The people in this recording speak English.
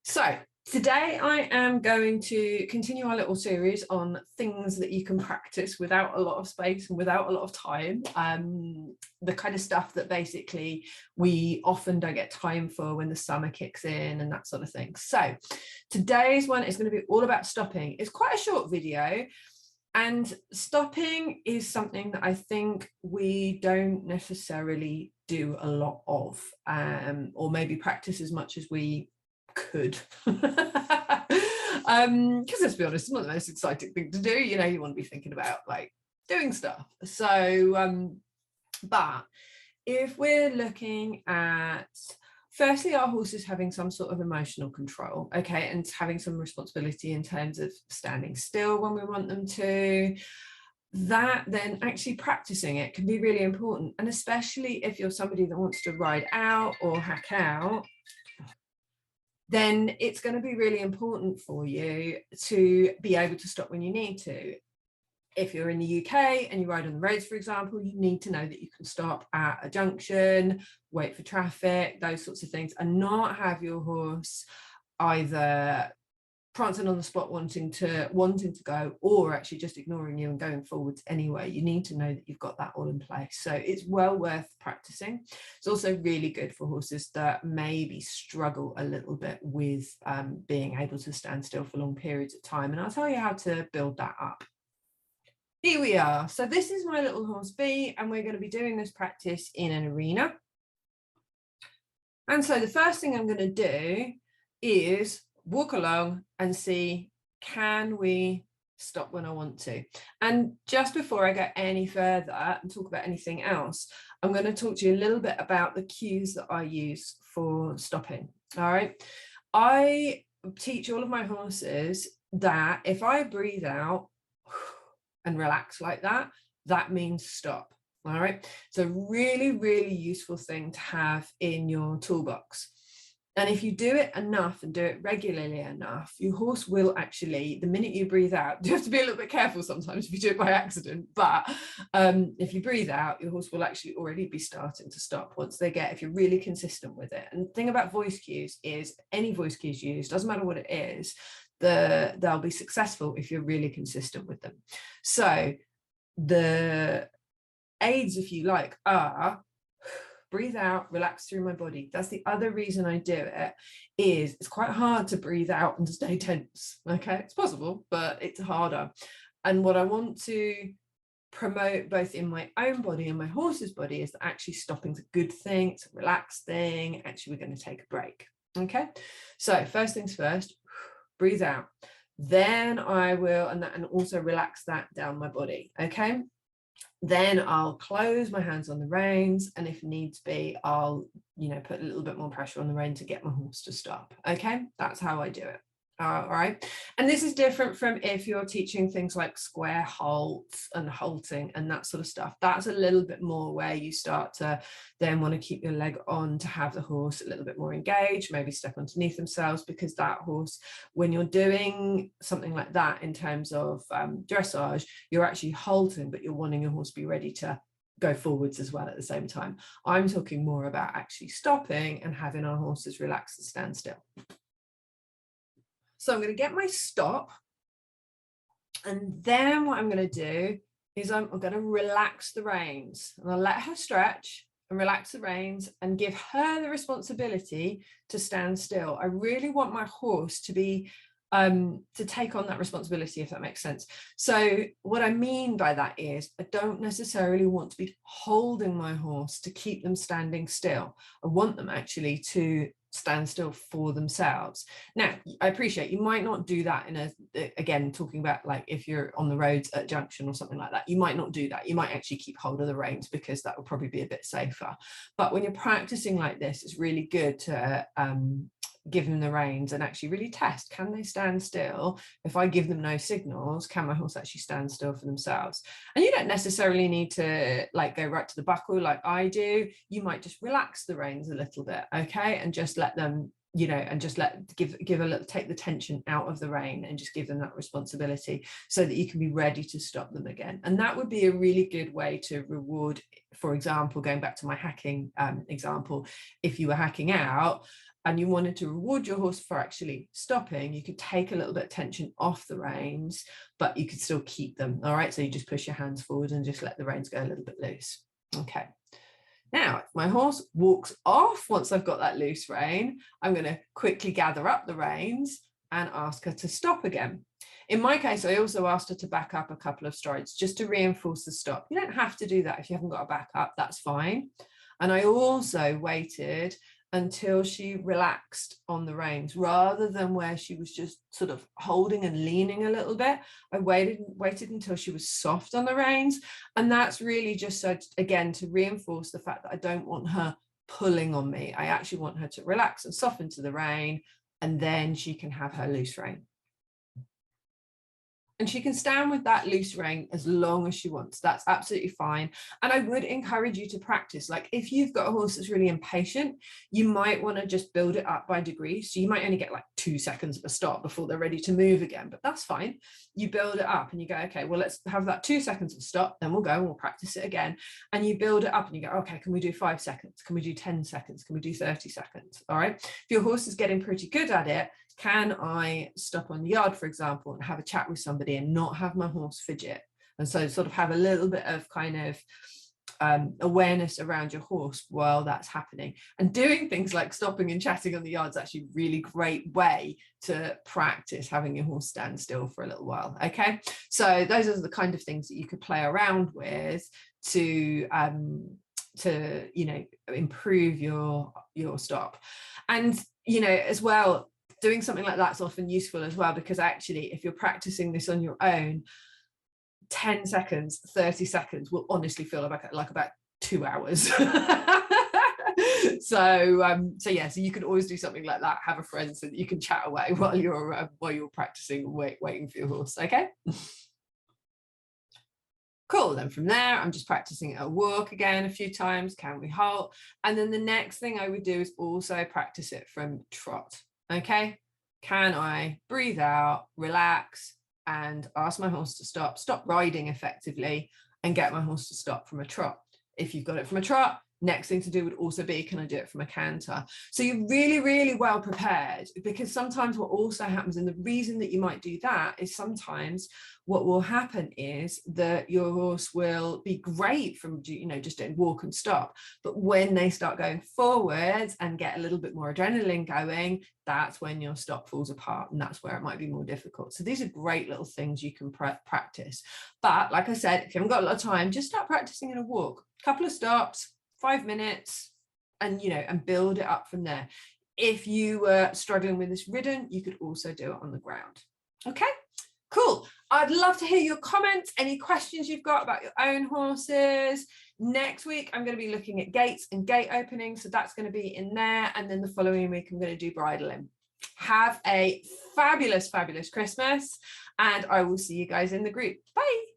So today I am going to continue our little series on things that you can practice without a lot of space and without a lot of time. The kind of stuff that basically we often don't get time for when the summer kicks in and that sort of thing. So today's one is going to be all about stopping. It's quite a short video. And stopping is something that I think we don't necessarily do a lot of, or maybe practice as much as we could. Because let's be honest, it's not the most exciting thing to do. You know, you want to be thinking about like doing stuff. So, but if we're looking at firstly, our horse is having some sort of emotional control, okay, and having some responsibility in terms of standing still when we want them to, that then actually practicing it can be really important. And especially if you're somebody that wants to ride out or hack out, then it's going to be really important for you to be able to stop when you need to. If you're in the UK and you ride on the roads, for example, you need to know that you can stop at a junction, wait for traffic, those sorts of things, and not have your horse either prancing on the spot wanting to go, or actually just ignoring you and going forwards anyway. You need to know that you've got that all in place. So it's well worth practicing. It's also really good for horses that maybe struggle a little bit with being able to stand still for long periods of time. And I'll tell you how to build that up. Here we are. So this is my little horse B, and we're going to be doing this practice in an arena. And so the first thing I'm going to do is walk along and see, can we stop when I want to? And just before I go any further and talk about anything else, I'm going to talk to you a little bit about the cues that I use for stopping. All right. I teach all of my horses that if I breathe out and relax like that, that means stop. All right. So really, really useful thing to have in your toolbox. And if you do it enough and do it regularly enough, your horse will actually, the minute you breathe out, you have to be a little bit careful sometimes if you do it by accident, but if you breathe out, your horse will actually already be starting to stop once they get, if you're really consistent with it. And the thing about voice cues is any voice cues used, doesn't matter what it is, they'll be successful if you're really consistent with them. So the aids, if you like, are breathe out, relax through my body. That's the other reason I do it, is it's quite hard to breathe out and stay tense. Okay, it's possible, but it's harder. And what I want to promote both in my own body and my horse's body is that actually stopping's a good thing, it's a relaxed thing. Actually, we're going to take a break. Okay, so first things first, breathe out. Then I will, and also relax that down my body. Okay. Then I'll close my hands on the reins, and if needs be, I'll, put a little bit more pressure on the rein to get my horse to stop. Okay, that's how I do it. All right. And this is different from if you're teaching things like square halts and halting and that sort of stuff. That's a little bit more where you start to then want to keep your leg on to have the horse a little bit more engaged, maybe step underneath themselves, because that horse, when you're doing something like that in terms of dressage, you're actually halting, but you're wanting your horse to be ready to go forwards as well at the same time. I'm talking more about actually stopping and having our horses relax and stand still. So I'm going to get my stop, and then what I'm going to do is I'm going to relax the reins, and I'll let her stretch and relax the reins and give her the responsibility to stand still. I really want my horse to be to take on that responsibility, if that makes sense. So what I mean by that is I don't necessarily want to be holding my horse to keep them standing still. I want them actually to stand still for themselves. Now, I appreciate you might not do that again, talking about like if you're on the roads at a junction or something like that, you might not do that. You might actually keep hold of the reins because that will probably be a bit safer. But when you're practicing like this, it's really good to give them the reins and actually really test, can they stand still? If I give them no signals, can my horse actually stand still for themselves? And you don't necessarily need to like go right to the buckle like I do. You might just relax the reins a little bit, okay, and just let them you know, and just give a little, take the tension out of the rein and just give them that responsibility so that you can be ready to stop them again. And that would be a really good way to reward, for example, going back to my hacking example, if you were hacking out and you wanted to reward your horse for actually stopping, you could take a little bit of tension off the reins, but you could still keep them. All right, so you just push your hands forward and just let the reins go a little bit loose. Okay. Now, if my horse walks off once I've got that loose rein, I'm going to quickly gather up the reins and ask her to stop again. In my case, I also asked her to back up a couple of strides just to reinforce the stop. You don't have to do that if you haven't got a backup, that's fine. And I also waited until she relaxed on the reins, rather than where she was just sort of holding and leaning a little bit. I waited until she was soft on the reins. And that's really just so, again, to reinforce the fact that I don't want her pulling on me. I actually want her to relax and soften to the rein, and then she can have her loose rein. And she can stand with that loose rein as long as she wants. That's absolutely fine. And I would encourage you to practice. Like if you've got a horse that's really impatient, you might want to just build it up by degrees. So you might only get like 2 seconds of a stop before they're ready to move again, but that's fine. You build it up and you go, okay, well, let's have that 2 seconds of stop, then we'll go and we'll practice it again. And you build it up and you go, okay, can we do 5 seconds? Can we do 10 seconds? Can we do 30 seconds? All right. If your horse is getting pretty good at it, can I stop on the yard, for example, and have a chat with somebody and not have my horse fidget? And so sort of have a little bit of kind of awareness around your horse while that's happening. And doing things like stopping and chatting on the yard is actually a really great way to practice having your horse stand still for a little while. Okay, so those are the kind of things that you could play around with to you know, improve your stop. And you know, as well, doing something like that's often useful as well, because actually if you're practicing this on your own, 10 seconds, 30 seconds will honestly feel like about 2 hours. So yeah, so you can always do something like that, have a friend so that you can chat away while you're practicing, waiting for your horse. Okay. Cool. Then from there, I'm just practicing a walk again a few times. Can we halt? And then the next thing I would do is also practice it from trot. Okay, can I breathe out, relax, and ask my horse to stop riding effectively, and get my horse to stop from a trot? If you've got it from a trot, next thing to do would also be, can I do it from a canter? So you're really, really well prepared, because sometimes what also happens, and the reason that you might do that is sometimes what will happen is that your horse will be great from, you know, just doing walk and stop. But when they start going forwards and get a little bit more adrenaline going, that's when your stop falls apart, and that's where it might be more difficult. So these are great little things you can practice. But like I said, if you haven't got a lot of time, just start practicing in a walk, a couple of stops, 5 minutes, and you know, and build it up from there. If you were struggling with this ridden, you could also do it on the ground. Okay, cool. I'd love to hear your comments, any questions you've got about your own horses. Next week, I'm going to be looking at gaits and gate openings, so that's going to be in there. And then the following week, I'm going to do bridling. Have a fabulous, fabulous Christmas, and I will see you guys in the group. Bye.